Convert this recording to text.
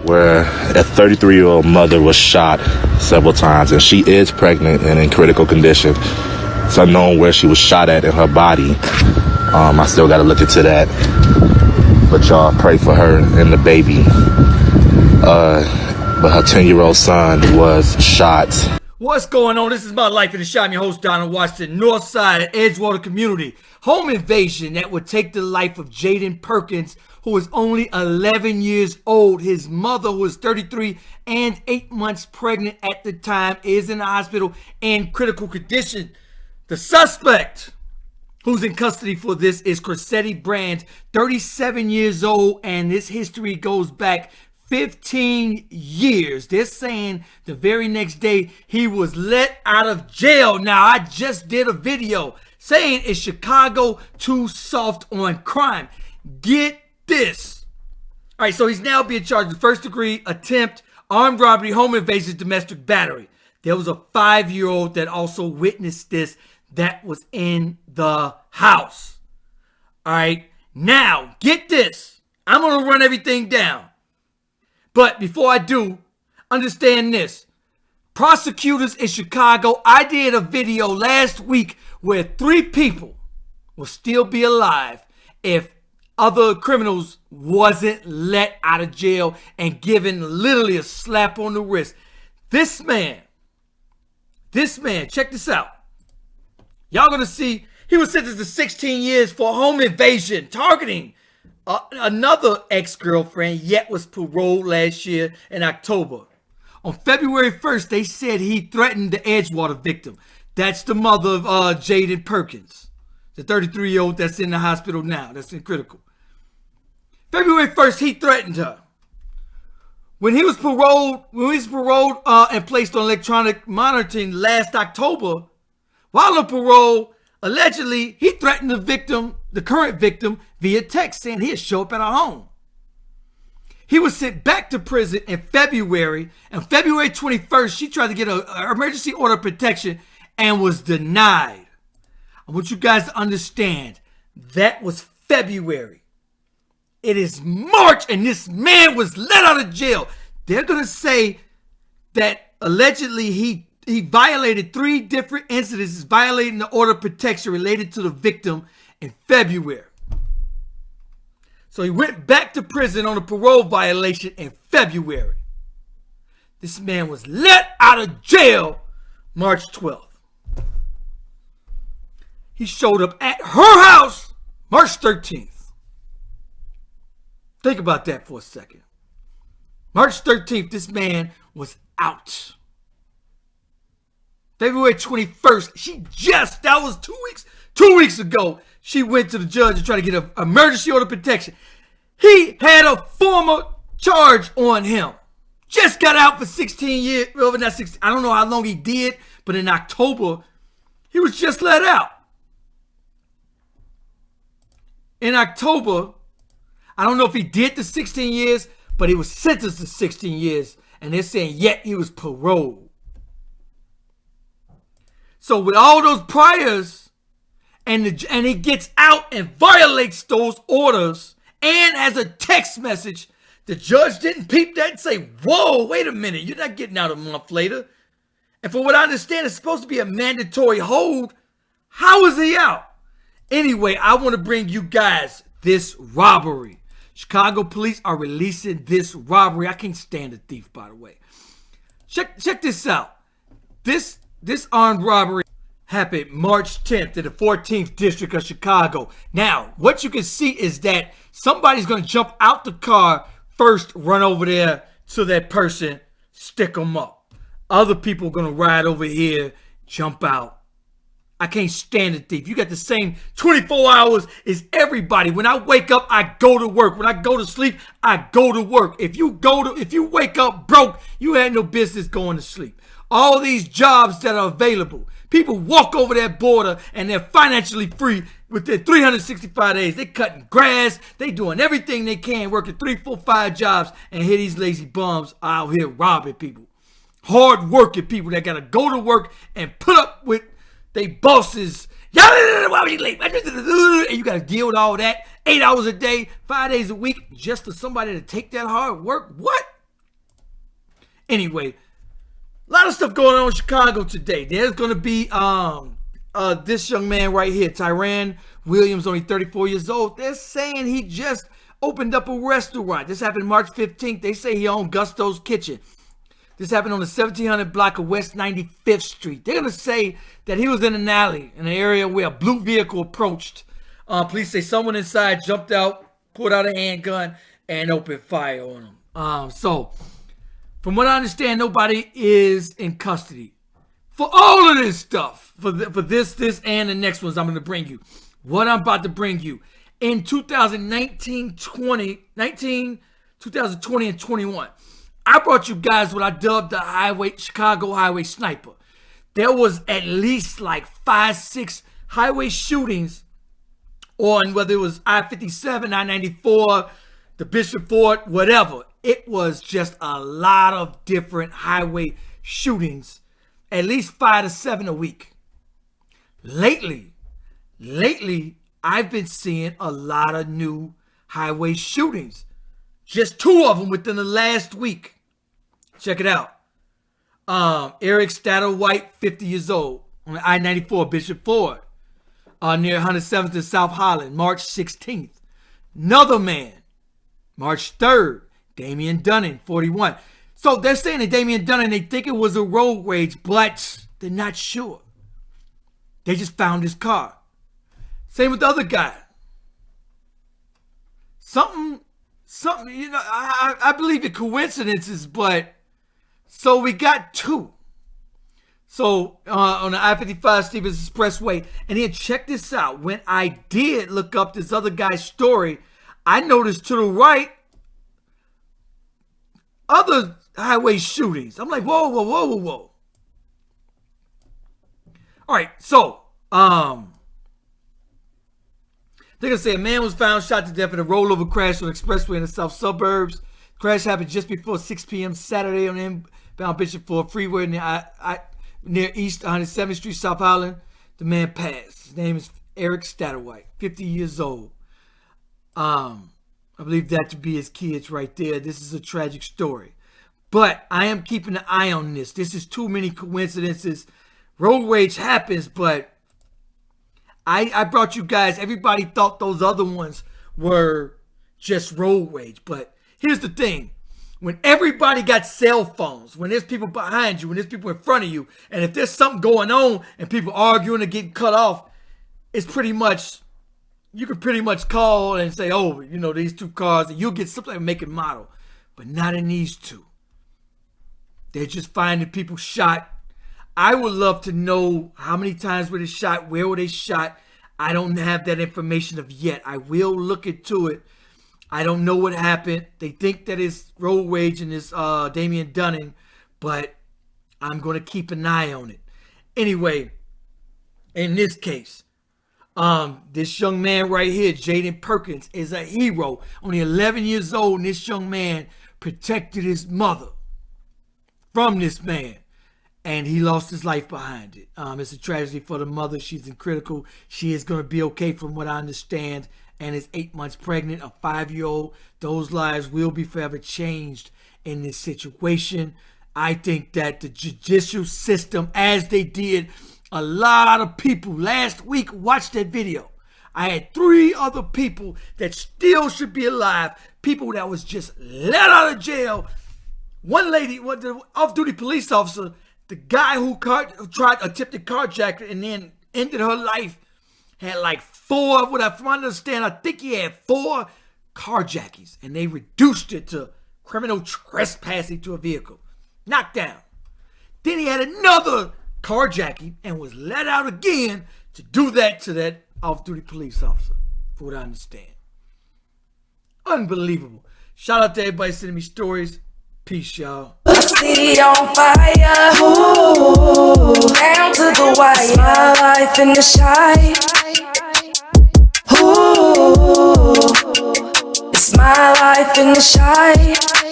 where a 33-year-old mother was shot several times, and she is pregnant and in critical condition. It's unknown where she was shot at in her body. I still got to look into that. But y'all pray for her and the baby. But her 10-year-old son was shot. What's going on? This is My Life in the Shot. I'm your host, Donald Washington, north side of Edgewater community. Home invasion that would take the life of Jayden Perkins, who was only 11 years old. His mother, who was 33 and 8 months pregnant at the time, is in the hospital in critical condition. The suspect who's in custody for this is Crosetti Brand, 37 years old, and this history goes back 15 years. They're saying the very next day he was let out of jail. Now, I just did a video saying, is Chicago too soft on crime? Get this. All right, so he's now being charged with first-degree attempt, armed robbery, home invasion, domestic battery. There was a 5-year-old that also witnessed this that was in the house. All right, now get this. I'm going to run everything down. But before I do, understand this. Prosecutors in Chicago, I did a video last week where 3 people will still be alive if other criminals wasn't let out of jail and given literally a slap on the wrist. This man, check this out. Y'all gonna see, he was sentenced to 16 years for home invasion, targeting another ex-girlfriend, yet was paroled last year in October. On February 1st, they said he threatened the Edgewater victim. That's the mother of Jayden Perkins, the 33-year-old that's in the hospital now, that's in critical. February 1st, he threatened her. When he was paroled and placed on electronic monitoring last October, while on parole, allegedly, he threatened the victim, the current victim, via text, saying he'd show up at her home. He was sent back to prison in February, and February 21st, she tried to get an emergency order of protection and was denied. I want you guys to understand, that was February. It is March, and this man was let out of jail. They're going to say that allegedly he violated 3 different incidents, violating the order of protection related to the victim in February. So he went back to prison on a parole violation in February. This man was let out of jail March 12th. He showed up at her house March 13th. Think about that for a second. March 13th, this man was out. February 21st, that was 2 weeks ago, she went to the judge to try to get an emergency order of protection. He had a former charge on him. Just got out for 16 years, well, not 16, I don't know how long he did, but in October, he was just let out. In October, I don't know if he did the 16 years, but he was sentenced to 16 years, and they're saying yet he was paroled. So with all those priors, and he gets out and violates those orders and has a text message, the judge didn't peep that and say, whoa, wait a minute, you're not getting out a month later. And for what I understand, it's supposed to be a mandatory hold. How is he out? Anyway, I want to bring you guys this robbery. Chicago police are releasing this robbery. I can't stand a thief, by the way. Check this out. This armed robbery happened March 10th in the 14th district of Chicago. Now, what you can see is that somebody's going to jump out the car first, run over there to that person, stick them up. Other people are going to ride over here, jump out. I can't stand a thief. You got the same 24 hours as everybody. When I wake up, I go to work. When I go to sleep, I go to work. If you wake up broke, you had no business going to sleep. All these jobs that are available, people walk over that border and they're financially free within 365 days. They're cutting grass. They doing everything they can, working 3, 4, 5 jobs, and here these lazy bums are out here robbing people. Hard working people that got to go to work and put up with they bosses. Why were you late? And you got to deal with all that. 8 hours a day, 5 days a week, just for somebody to take that hard work. What? Anyway, a lot of stuff going on in Chicago today. There's going to be this young man right here, Tyran Williams, only 34 years old. They're saying he just opened up a restaurant. This happened March 15th. They say he owned Gusto's Kitchen. This happened on the 1700 block of West 95th Street. They're going to say that he was in an alley in an area where a blue vehicle approached. Police say someone inside jumped out, pulled out a handgun, and opened fire on him. So, from what I understand, nobody is in custody for all of this stuff. For this, and the next ones I'm going to bring you. What I'm about to bring you. In 2020 and 21, I brought you guys what I dubbed the Chicago Highway Sniper. There was at least like 5-6 highway shootings on whether it was I-57, I-94, the Bishop Ford, whatever. It was just a lot of different highway shootings, at least 5 to 7 a week. Lately, I've been seeing a lot of new highway shootings. Just 2 of them within the last week. Check it out. Eric Satterwhite, 50 years old, on the I-94 Bishop Ford, near 107th and South Highland, March 16th. Another man, March 3rd, Damian Dunning, 41. So they're saying that Damian Dunning, they think it was a road rage, but they're not sure. They just found his car. Same with the other guy. Something, you know, I believe in coincidences, but so we got 2. So on the I-55 Stevens Expressway, and then check this out. When I did look up this other guy's story, I noticed to the right other highway shootings. I'm like, whoa. All right, so they're gonna say a man was found shot to death in a rollover crash on the expressway in the south suburbs. Crash happened just before 6 p.m. Saturday on the inbound Bishop Ford Freeway near East 107th Street, South Island. The man passed. His name is Eric Satterwhite, 50 years old. I believe that to be his kids right there. This is a tragic story. But I am keeping an eye on this. This is too many coincidences. Road rage happens, but I brought you guys, everybody thought those other ones were just road rage. But here's the thing. When everybody got cell phones, when there's people behind you, when there's people in front of you, and if there's something going on and people arguing and getting cut off, it's pretty much, you can pretty much call and say, oh, you know, these 2 cars, and you'll get something like make and model. But not in these 2. They're just finding people shot. I would love to know how many times were they shot, where were they shot. I don't have that information of yet. I will look into it. I don't know what happened. They think that it's road rage and it's Damian Dunning, but I'm going to keep an eye on it. Anyway, in this case, this young man right here, Jayden Perkins, is a hero. Only 11 years old, and this young man protected his mother from this man, and he lost his life behind it. It's a tragedy for the mother. She's in critical. She is going to be okay from what I understand, and is 8 months pregnant, a 5-year-old. Those lives will be forever changed in this situation. I think that the judicial system, as they did, a lot of people last week watched that video. I had 3 other people that still should be alive. People that was just let out of jail. One lady, the off-duty police officer, the guy who attempted carjacking and then ended her life, had like 4, what I understand, I think he had 4 carjackings, and they reduced it to criminal trespassing to a vehicle. Knocked down. Then he had another carjacking and was let out again to do that to that off-duty police officer, for what I understand. Unbelievable. Shout out to everybody sending me stories. Peace, y'all. City on fire, ooh, down to the wire. My life in the shine, ooh, it's my life in the shine.